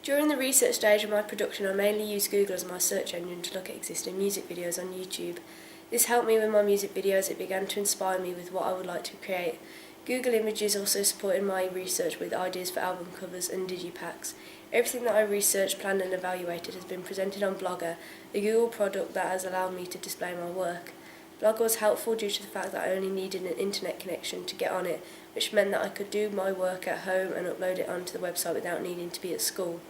During the research stage of my production, I mainly used Google as my search engine to look at existing music videos on YouTube. This helped me with my music videos. It began to inspire me with what I would like to create. Google Images also supported my research with ideas for album covers and digipacks. Everything that I researched, planned and evaluated has been presented on Blogger, a Google product that has allowed me to display my work. Blogger was helpful due to the fact that I only needed an internet connection to get on it, which meant that I could do my work at home and upload it onto the website without needing to be at school.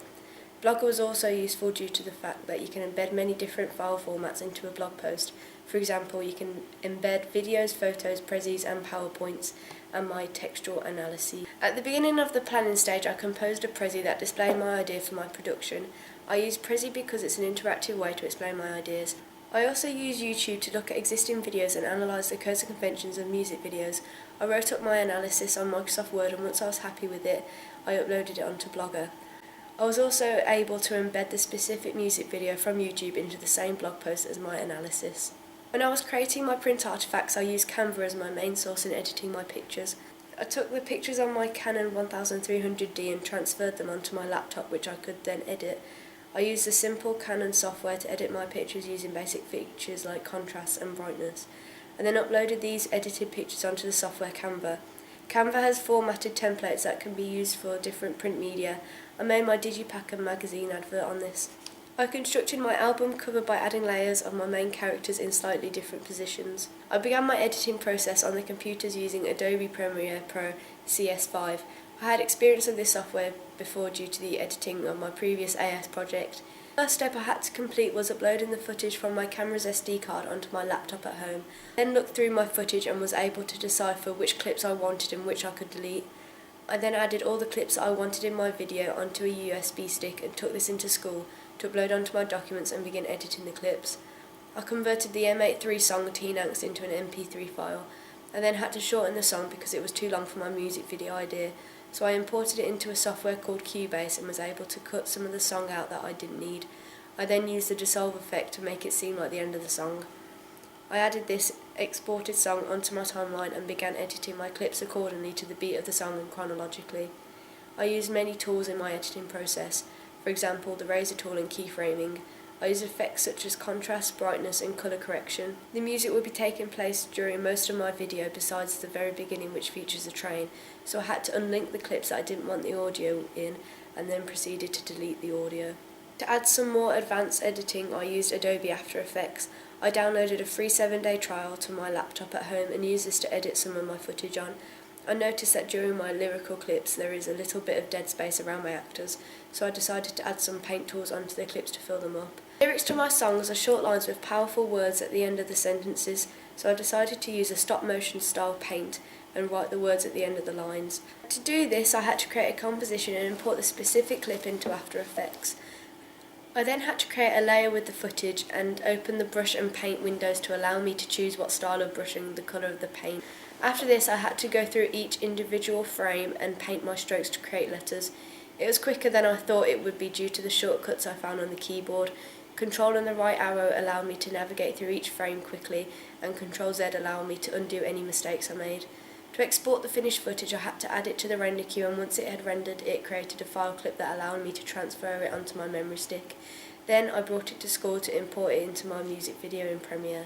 Blogger was also useful due to the fact that you can embed many different file formats into a blog post. For example, you can embed videos, photos, prezzies and PowerPoints and my textual analysis. At the beginning of the planning stage, I composed a prezzy that displayed my idea for my production. I use prezzy because it's an interactive way to explain my ideas. I also use YouTube to look at existing videos and analyse the codes and conventions of music videos. I wrote up my analysis on Microsoft Word, and once I was happy with it, I uploaded it onto Blogger. I was also able to embed the specific music video from YouTube into the same blog post as my analysis. When I was creating my print artefacts, I used Canva as my main source in editing my pictures. I took the pictures on my Canon 1300D and transferred them onto my laptop, which I could then edit. I used the simple Canon software to edit my pictures using basic features like contrast and brightness, and then uploaded these edited pictures onto the software Canva. Canva has formatted templates that can be used for different print media. I made my digipack and magazine advert on this. I constructed my album cover by adding layers of my main characters in slightly different positions. I began my editing process on the computers using Adobe Premiere Pro CS5. I had experience of this software before due to the editing of my previous AS project. The first step I had to complete was uploading the footage from my camera's SD card onto my laptop at home. I then looked through my footage and was able to decipher which clips I wanted and which I could delete. I then added all the clips that I wanted in my video onto a USB stick and took this into school to upload onto my documents and begin editing the clips. I converted the M83 song Teen Angst into an MP3 file. I then had to shorten the song because it was too long for my music video idea, so I imported it into a software called Cubase and was able to cut some of the song out that I didn't need. I then used the dissolve effect to make it seem like the end of the song. I added this exported song onto my timeline and began editing my clips accordingly to the beat of the song and chronologically. I used many tools in my editing process, for example the razor tool and keyframing. I used effects such as contrast, brightness and colour correction. The music would be taking place during most of my video besides the very beginning, which features a train, so I had to unlink the clips that I didn't want the audio in and then proceeded to delete the audio. To add some more advanced editing, I used Adobe After Effects. I downloaded a free 7-day trial to my laptop at home and used this to edit some of my footage on. I noticed that during my lyrical clips there is a little bit of dead space around my actors, so I decided to add some paint tools onto the clips to fill them up. Lyrics to my songs are short lines with powerful words at the end of the sentences, so I decided to use a stop-motion style paint and write the words at the end of the lines. To do this, I had to create a composition and import the specific clip into After Effects. I then had to create a layer with the footage and open the brush and paint windows to allow me to choose what style of brushing, the colour of the paint. After this, I had to go through each individual frame and paint my strokes to create letters. It was quicker than I thought it would be due to the shortcuts I found on the keyboard. Control and the right arrow allowed me to navigate through each frame quickly, and Ctrl Z allowed me to undo any mistakes I made. To export the finished footage, I had to add it to the render queue, and once it had rendered, it created a file clip that allowed me to transfer it onto my memory stick. Then I brought it to school to import it into my music video in Premiere.